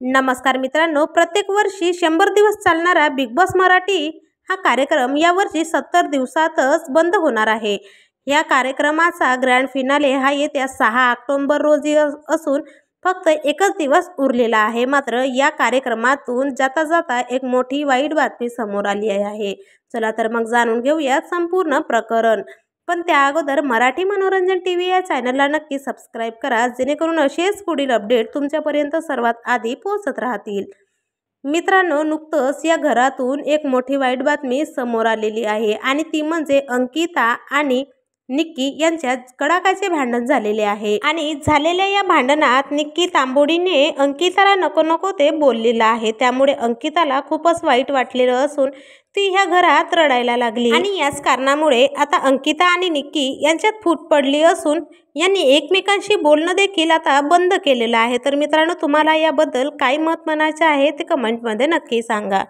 नमस्कार मित्रांनो, प्रत्येक वर्षी 100 दिवस चालणारा बिग बॉस मराठी हा कार्यक्रम यावर्षी 70 दिवसातच बंद होणार आहे। या कार्यक्रमाचा ग्रँड फिनाले हा येत्या 6 ऑक्टोबर रोजी असून फक्त एकच दिवस उरलेला आहे। मात्र या कार्यक्रमातून जाता जाता एक मोठी वाईट बातमी समोर आली आहे। चला तर मग जाणून घेऊया संपूर्ण प्रकरण। पण त्या अगोदर मराठी मनोरंजन टीव्ही या चॅनलला नक्की सबस्क्राईब करा, जेणेकरून असेच पुढील अपडेट तुमच्यापर्यंत सर्वात आधी पोहोचत राहतील। मित्रांनो, नुकतंच या घरातून एक मोठी वाईट बातमी समोर आलेली आहे आणि ती म्हणजे अंकिता आणि निक्की यांच्यात कडाक्याचे भांडण झालेले आहे। आणि झालेल्या या भांडणात निक्की तांबोडीने अंकिताला नको नको ते बोललेलं आहे। त्यामुळे अंकिताला खूपच वाईट वाटलेलं असून ती ह्या घरात रडायला लागली आणि याच कारणामुळे आता अंकिता आणि निक्की यांच्यात फूट पडली असून यांनी एकमेकांशी बोलणं देखील आता बंद केलेलं आहे। तर मित्रांनो, तुम्हाला याबद्दल काय मत म्हणायचे आहे ते कमेंटमध्ये नक्की सांगा।